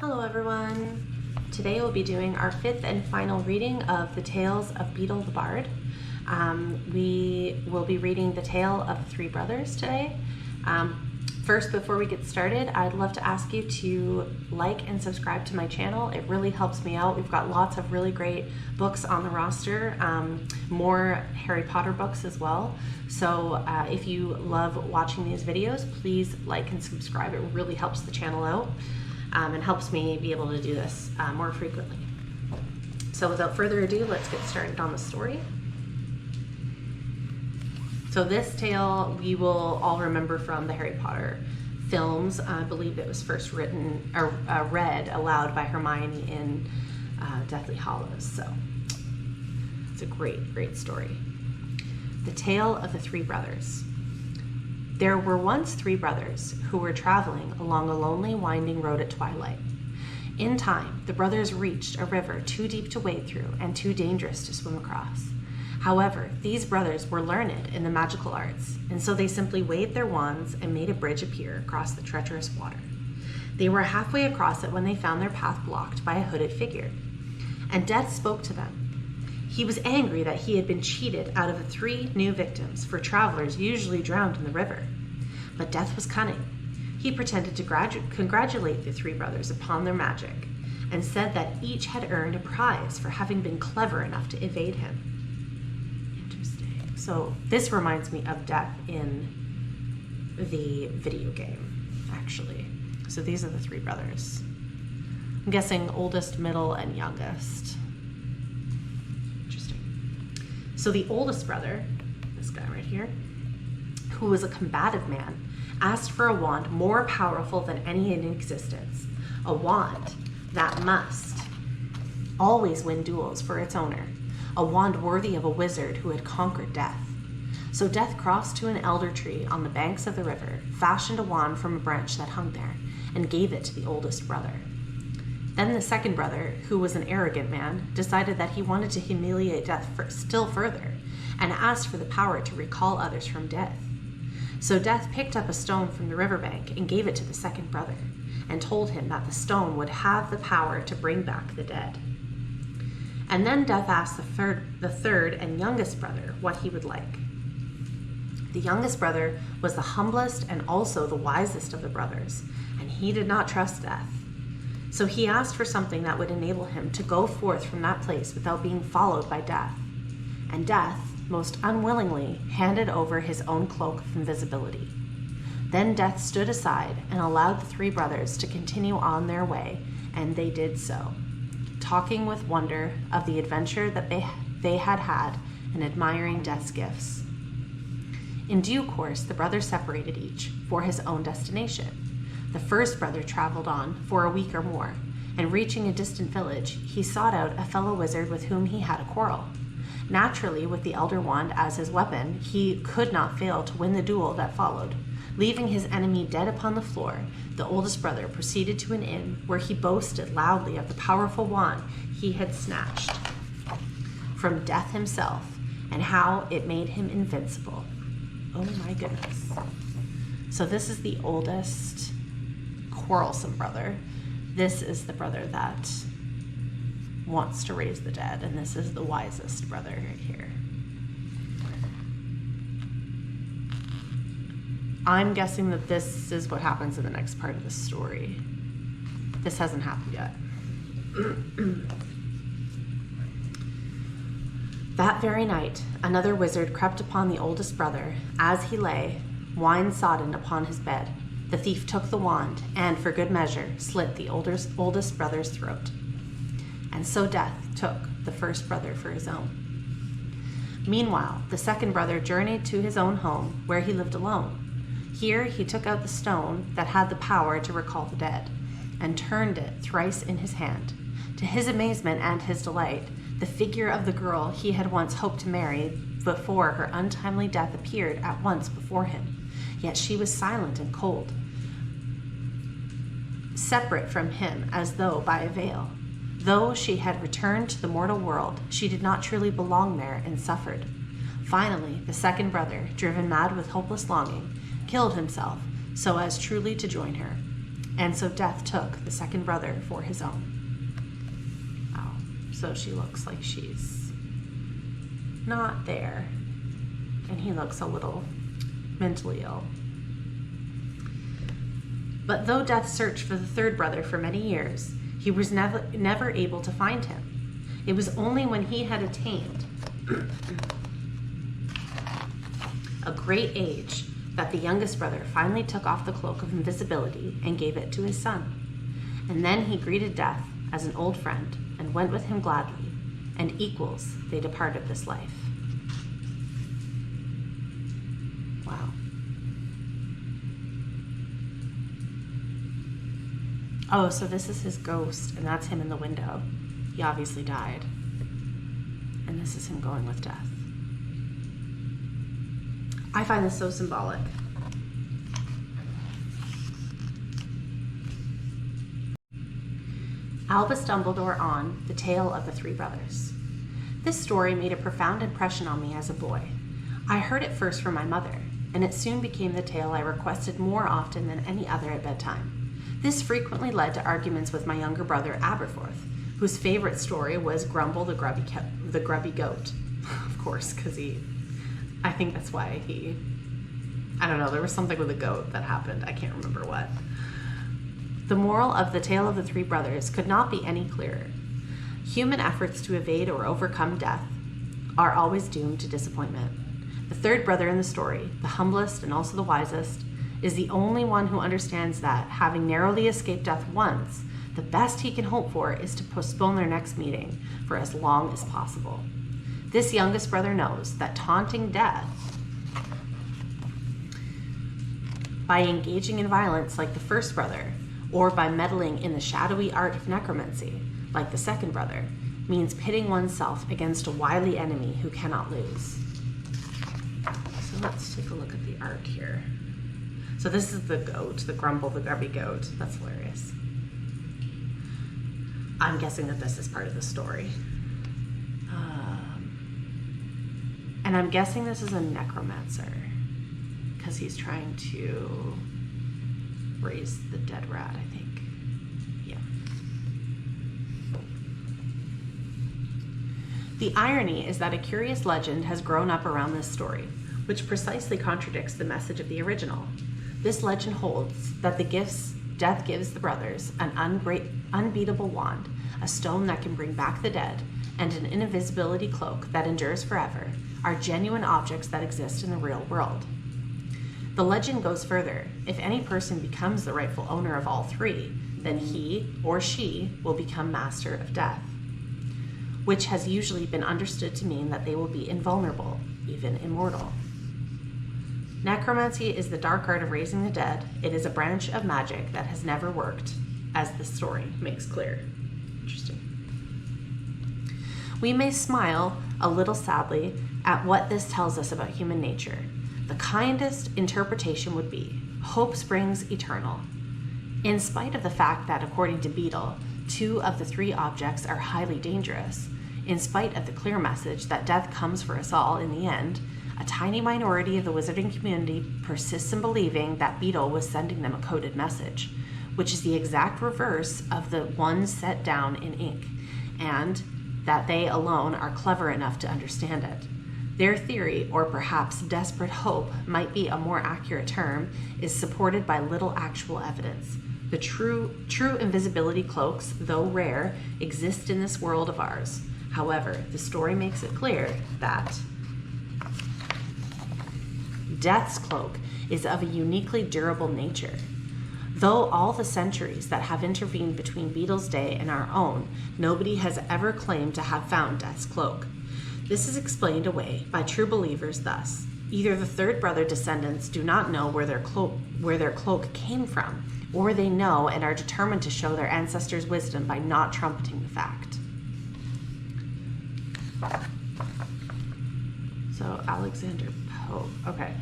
Hello everyone! Today we'll be doing our fifth and final reading of the Tales of Beedle the Bard. We will be reading the tale of the three brothers today. First, before we get started, I'd love to ask you to like and subscribe to my channel. It really helps me out. We've got lots of really great books on the roster, more Harry Potter books as well. So if you love watching these videos, please like and subscribe. It really helps the channel out. And helps me be able to do this more frequently. So without further ado, let's get started on the story. So this tale we will all remember from the Harry Potter films. I believe it was first written or read aloud by Hermione in Deathly Hallows. So it's a great story. The Tale of the Three Brothers. There were once three brothers who were traveling along a lonely, winding road at twilight. In time, the brothers reached a river too deep to wade through and too dangerous to swim across. However, these brothers were learned in the magical arts, and so they simply waved their wands and made a bridge appear across the treacherous water. They were halfway across it when they found their path blocked by a hooded figure, and Death spoke to them. He was angry that he had been cheated out of the three new victims, for travelers usually drowned in the river. But Death was cunning. He pretended to congratulate the three brothers upon their magic, and said that each had earned a prize for having been clever enough to evade him. Interesting. So this reminds me of Death in the video game, actually. So these are the three brothers. I'm guessing oldest, middle, and youngest. So the oldest brother, this guy right here, who was a combative man, asked for a wand more powerful than any in existence. A wand that must always win duels for its owner. A wand worthy of a wizard who had conquered death. So Death crossed to an elder tree on the banks of the river, fashioned a wand from a branch that hung there, and gave it to the oldest brother. Then the second brother, who was an arrogant man, decided that he wanted to humiliate Death still further, and asked for the power to recall others from death. So Death picked up a stone from the riverbank and gave it to the second brother, and told him that the stone would have the power to bring back the dead. And then Death asked the third and youngest brother what he would like. The youngest brother was the humblest and also the wisest of the brothers, and he did not trust Death. So he asked for something that would enable him to go forth from that place without being followed by Death. And Death, most unwillingly, handed over his own cloak of invisibility. Then Death stood aside and allowed the three brothers to continue on their way, and they did so, talking with wonder of the adventure that they had had and admiring Death's gifts. In due course, the brothers separated each for his own destination. The first brother traveled on for a week or more, and reaching a distant village, he sought out a fellow wizard with whom he had a quarrel. Naturally, with the elder wand as his weapon, he could not fail to win the duel that followed. Leaving his enemy dead upon the floor, the oldest brother proceeded to an inn where he boasted loudly of the powerful wand he had snatched from Death himself, and how it made him invincible. Oh my goodness. So this is the oldest quarrelsome brother. This is the brother that wants to raise the dead, and this is the wisest brother right here. I'm guessing that this is what happens in the next part of the story. This hasn't happened yet. That very night, another wizard crept upon the oldest brother as he lay, wine-sodden upon his bed. The thief took the wand and, for good measure, slit the oldest brother's throat. And so Death took the first brother for his own. Meanwhile, the second brother journeyed to his own home, where he lived alone. Here he took out the stone that had the power to recall the dead, and turned it thrice in his hand. To his amazement and his delight, the figure of the girl he had once hoped to marry before her untimely death appeared at once before him. Yet she was silent and cold, separate from him as though by a veil. Though she had returned to the mortal world, she did not truly belong there and suffered. Finally, the second brother, driven mad with hopeless longing, killed himself so as truly to join her. And so Death took the second brother for his own. Wow. So she looks like she's not there. And he looks a little mentally ill. But though Death searched for the third brother for many years, he was never able to find him. It was only when he had attained a great age that the youngest brother finally took off the cloak of invisibility and gave it to his son. And then he greeted Death as an old friend and went with him gladly, and equals they departed this life. Wow. Oh, so this is his ghost, and that's him in the window. He obviously died. And this is him going with Death. I find this so symbolic. Albus Dumbledore on The Tale of the Three Brothers. This story made a profound impression on me as a boy. I heard it first from my mother, and it soon became the tale I requested more often than any other at bedtime. This frequently led to arguments with my younger brother Aberforth, whose favorite story was Grumble the Grubby Goat. Of course, because I think that's why I don't know, there was something with a goat that happened. I can't remember what. The moral of The Tale of the Three Brothers could not be any clearer. Human efforts to evade or overcome death are always doomed to disappointment. The third brother in the story, the humblest and also the wisest, is the only one who understands that, having narrowly escaped death once, the best he can hope for is to postpone their next meeting for as long as possible. This youngest brother knows that taunting death by engaging in violence like the first brother, or by meddling in the shadowy art of necromancy like the second brother, means pitting oneself against a wily enemy who cannot lose. So let's take a look at the art here. So this is the goat, the Grumble the Grubby Goat. That's hilarious. I'm guessing that this is part of the story. And I'm guessing this is a necromancer because he's trying to raise the dead rat, I think. Yeah. The irony is that a curious legend has grown up around this story, which precisely contradicts the message of the original. This legend holds that the gifts Death gives the brothers, an unbeatable wand, a stone that can bring back the dead, and an invisibility cloak that endures forever, are genuine objects that exist in the real world. The legend goes further. If any person becomes the rightful owner of all three, then he or she will become master of death, which has usually been understood to mean that they will be invulnerable, even immortal. Necromancy is the dark art of raising the dead. It is a branch of magic that has never worked, as the story makes clear. Interesting. We may smile a little sadly at what this tells us about human nature. The kindest interpretation would be, hope springs eternal. In spite of the fact that, according to Beedle, 2 of the 3 objects are highly dangerous, in spite of the clear message that death comes for us all in the end, a tiny minority of the wizarding community persists in believing that Beedle was sending them a coded message, which is the exact reverse of the one set down in ink, and that they alone are clever enough to understand it. Their theory, or perhaps desperate hope might be a more accurate term, is supported by little actual evidence. The true invisibility cloaks, though rare, exist in this world of ours. However, the story makes it clear that Death's cloak is of a uniquely durable nature. Though all the centuries that have intervened between Beedle's day and our own, nobody has ever claimed to have found Death's cloak. This is explained away by true believers thus. Either the third brother descendants do not know where their cloak came from, or they know and are determined to show their ancestors' wisdom by not trumpeting the fact. So Alexander Pope, okay.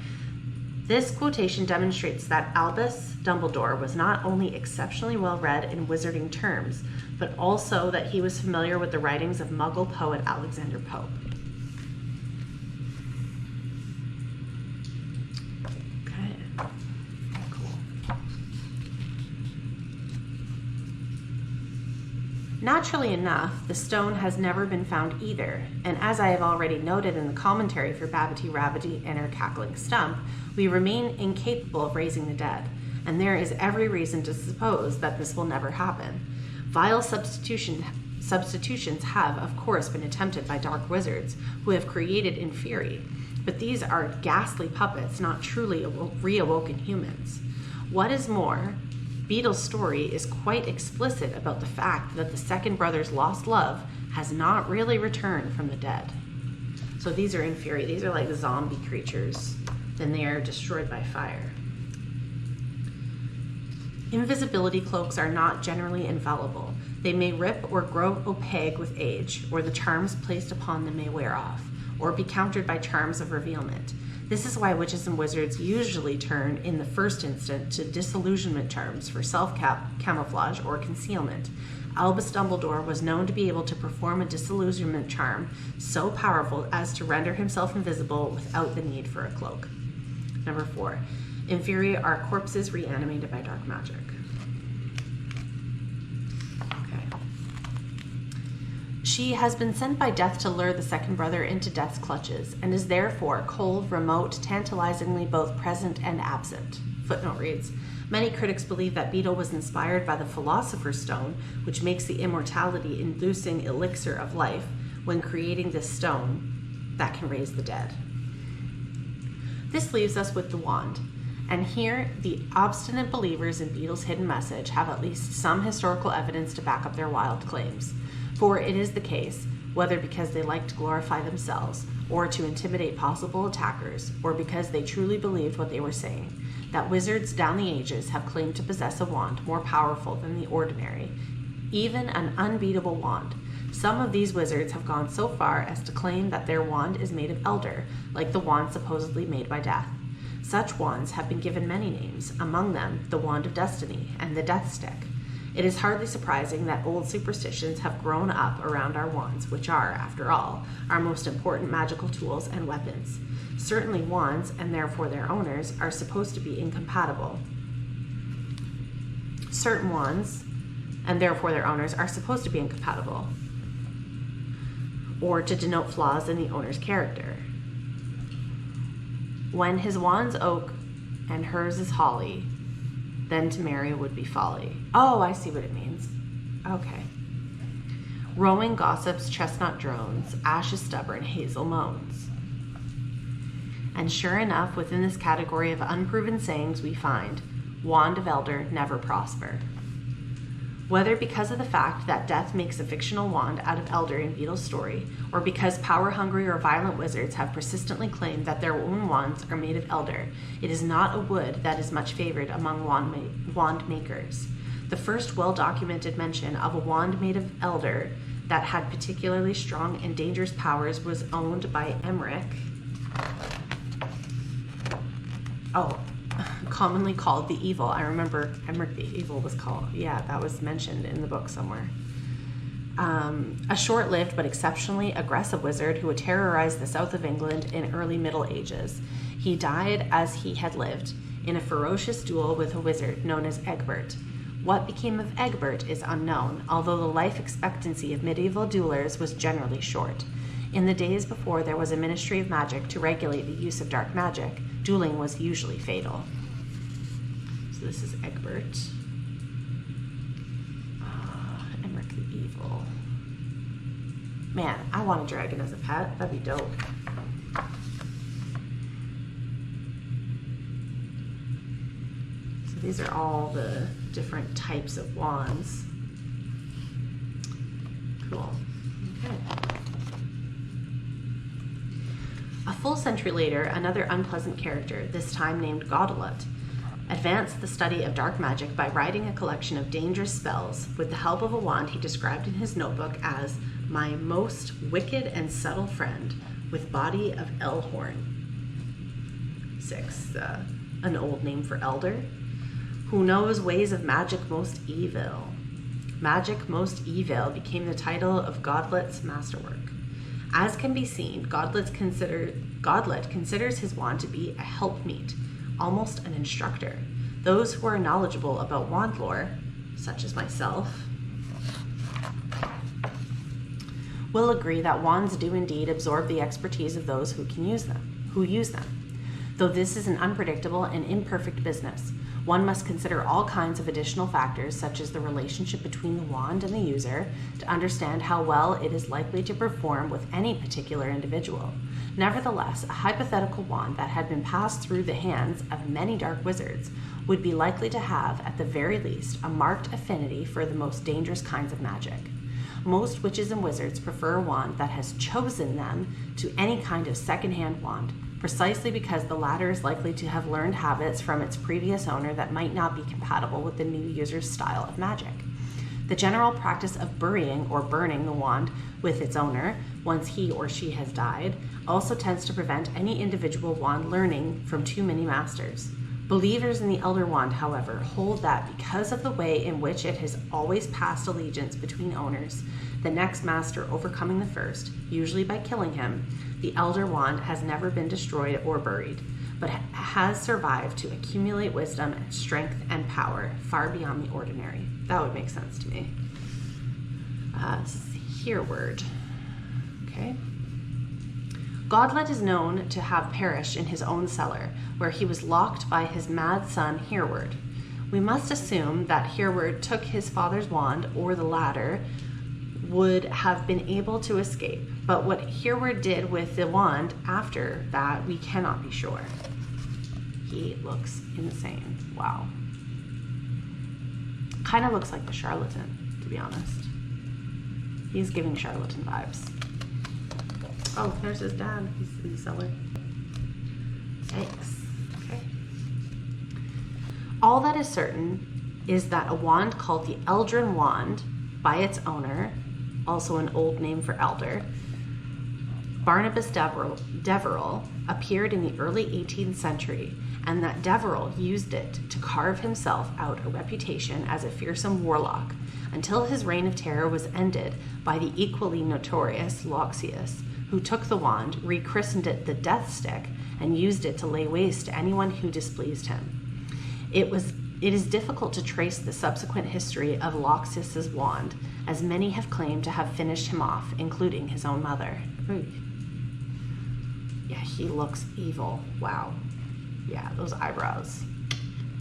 This quotation demonstrates that Albus Dumbledore was not only exceptionally well read in wizarding terms, but also that he was familiar with the writings of Muggle poet Alexander Pope. Okay, cool. Naturally enough, the stone has never been found either, and as I have already noted in the commentary for Babbity Rabbity and her cackling stump, we remain incapable of raising the dead, and there is every reason to suppose that this will never happen. Vile substitutions have, of course, been attempted by dark wizards who have created Inferi, but these are ghastly puppets, not truly reawoken humans. What is more, Beedle's story is quite explicit about the fact that the second brother's lost love has not really returned from the dead. So these are Inferi. These are like zombie creatures. Then they are destroyed by fire. Invisibility cloaks are not generally infallible. They may rip or grow opaque with age, or the charms placed upon them may wear off, or be countered by charms of revealment. This is why witches and wizards usually turn, in the first instant, to disillusionment charms for self-camouflage or concealment. Albus Dumbledore was known to be able to perform a disillusionment charm so powerful as to render himself invisible without the need for a cloak. Number 4. Inferi are corpses reanimated by dark magic. She has been sent by death to lure the second brother into death's clutches, and is therefore cold, remote, tantalizingly both present and absent. Footnote reads, many critics believe that Beedle was inspired by the Philosopher's Stone, which makes the immortality-inducing elixir of life, when creating this stone that can raise the dead. This leaves us with the wand, and here the obstinate believers in Beedle's hidden message have at least some historical evidence to back up their wild claims. For it is the case, whether because they like to glorify themselves, or to intimidate possible attackers, or because they truly believed what they were saying, that wizards down the ages have claimed to possess a wand more powerful than the ordinary, even an unbeatable wand. Some of these wizards have gone so far as to claim that their wand is made of elder, like the wand supposedly made by death. Such wands have been given many names, among them the Wand of Destiny and the Death Stick. It is hardly surprising that old superstitions have grown up around our wands, which are, after all, our most important magical tools and weapons. Certainly wands, and therefore their owners, are supposed to be incompatible. Certain wands, and therefore their owners, are supposed to be incompatible, or to denote flaws in the owner's character. When his wand's oak and hers is holly, then to marry would be folly. Oh, I see what it means. Okay. Rowing gossips, chestnut drones, ash is stubborn, hazel moans. And sure enough, within this category of unproven sayings we find, wand of elder, never prosper. Whether because of the fact that death makes a fictional wand out of elder in Beedle's story, or because power-hungry or violent wizards have persistently claimed that their own wands are made of elder, it is not a wood that is much favored among wand makers. The first well-documented mention of a wand made of elder that had particularly strong and dangerous powers was owned by Emmerich. Commonly called the Evil. I remember Emmerich the Evil was called. Yeah, that was mentioned in the book somewhere. A short-lived but exceptionally aggressive wizard who had terrorized the south of England in early Middle Ages. He died as he had lived, in a ferocious duel with a wizard known as Egbert. What became of Egbert is unknown, although the life expectancy of medieval duelers was generally short. In the days before there was a ministry of magic to regulate the use of dark magic, dueling was usually fatal. So this is Egbert. Emmerich the Evil. Man, I want a dragon as a pet. That'd be dope. So these are all the different types of wands. Cool. Okay. A full century later, another unpleasant character, this time named Gaudelet, advanced the study of dark magic by writing a collection of dangerous spells with the help of a wand he described in his notebook as my most wicked and subtle friend with body of Elhorn. 6. An old name for elder. Who knows ways of magic most evil. Magic most evil became the title of Gaudelet's masterwork. As can be seen, Gaudelet considers his wand to be a helpmeet, almost an instructor. Those who are knowledgeable about wand lore, such as myself, will agree that wands do indeed absorb the expertise of those who use them. Though this is an unpredictable and imperfect business, one must consider all kinds of additional factors, such as the relationship between the wand and the user, to understand how well it is likely to perform with any particular individual. Nevertheless, a hypothetical wand that had been passed through the hands of many dark wizards would be likely to have, at the very least, a marked affinity for the most dangerous kinds of magic. Most witches and wizards prefer a wand that has chosen them to any kind of second-hand wand, precisely because the latter is likely to have learned habits from its previous owner that might not be compatible with the new user's style of magic. The general practice of burying or burning the wand with its owner, once he or she has died, also tends to prevent any individual wand learning from too many masters. Believers in the Elder Wand, however, hold that because of the way in which it has always passed allegiance between owners, the next master overcoming the first, usually by killing him, the Elder Wand has never been destroyed or buried, but has survived to accumulate wisdom and strength and power far beyond the ordinary. That would make sense to me. Hereward. Okay. Godlet is known to have perished in his own cellar, where he was locked by his mad son Hereward. We must assume that Hereward took his father's wand, or the latter would have been able to escape. But what Hereward did with the wand after that, we cannot be sure. He looks insane. Wow. Kind of looks like the charlatan, to be honest. He's giving charlatan vibes. Oh, there's his dad. He's in the cellar. Yikes. Okay. All that is certain is that a wand called the Eldrin Wand, by its owner, also an old name for elder, Barnabas Deverell, appeared in the early 18th century, and that Deverell used it to carve himself out a reputation as a fearsome warlock, until his reign of terror was ended by the equally notorious Loxias, who took the wand, rechristened it the Death Stick, and used it to lay waste to anyone who displeased him. It is difficult to trace the subsequent history of Loxias's wand, as many have claimed to have finished him off, including his own mother. Ooh. Yeah, he looks evil. Wow. Yeah, those eyebrows.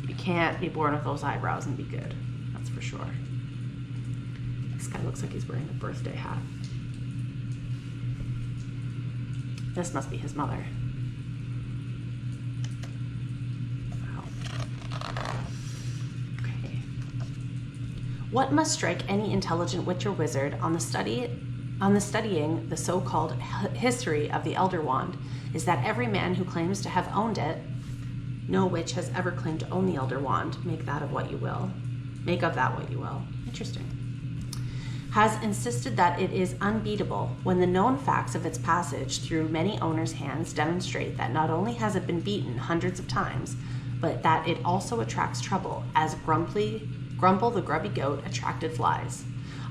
You can't be born with those eyebrows and be good. That's for sure. This guy looks like he's wearing a birthday hat. This must be his mother. Wow. Okay. What must strike any intelligent witch or wizard on the studying the so-called history of the Elder Wand is that every man who claims to have owned it, no witch has ever claimed to own the Elder Wand, make of that what you will. Interesting. Has insisted that it is unbeatable when the known facts of its passage through many owners' hands demonstrate that not only has it been beaten hundreds of times, but that it also attracts trouble, as Grumble the grubby goat attracted flies.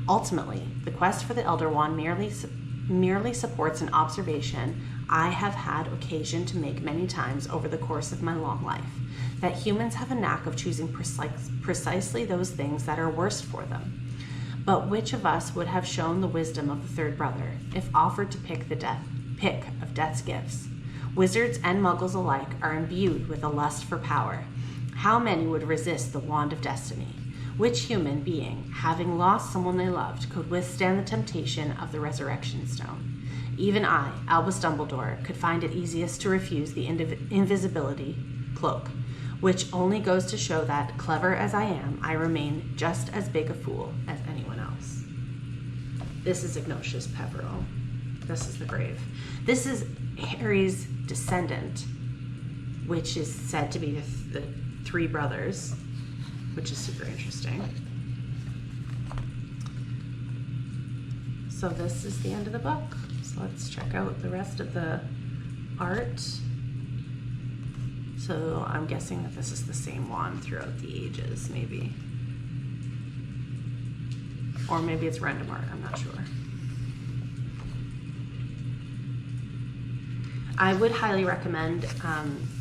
Ultimately, the quest for the Elder Wand merely supports an observation I have had occasion to make many times over the course of my long life, that humans have a knack of choosing precisely those things that are worst for them. But which of us would have shown the wisdom of the third brother, if offered to pick of death's gifts? Wizards and muggles alike are imbued with a lust for power. How many would resist the wand of destiny? Which human being, having lost someone they loved, could withstand the temptation of the resurrection stone? Even I, Albus Dumbledore, could find it easiest to refuse the invisibility cloak, which only goes to show that, clever as I am, I remain just as big a fool as anyone else. This is Ignatius Peverell. This is the grave. This is Harry's descendant, which is said to be the three brothers, which is super interesting. So this is the end of the book. So let's check out the rest of the art. So I'm guessing that this is the same wand throughout the ages, maybe. Or maybe it's random art, I'm not sure. I would highly recommend,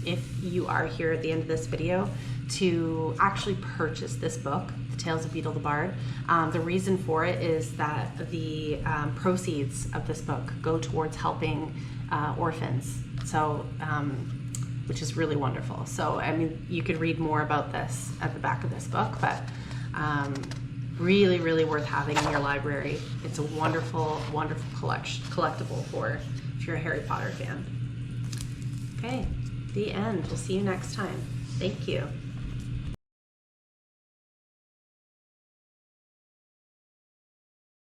if you are here at the end of this video, to actually purchase this book, The Tales of Beedle the Bard. The reason for it is that the proceeds of this book go towards helping orphans, so which is really wonderful. So, I mean, you could read more about this at the back of this book, but really, really worth having in your library. It's a wonderful, wonderful collectible for if you're a Harry Potter fan. Okay, the end. We'll see you next time. Thank you.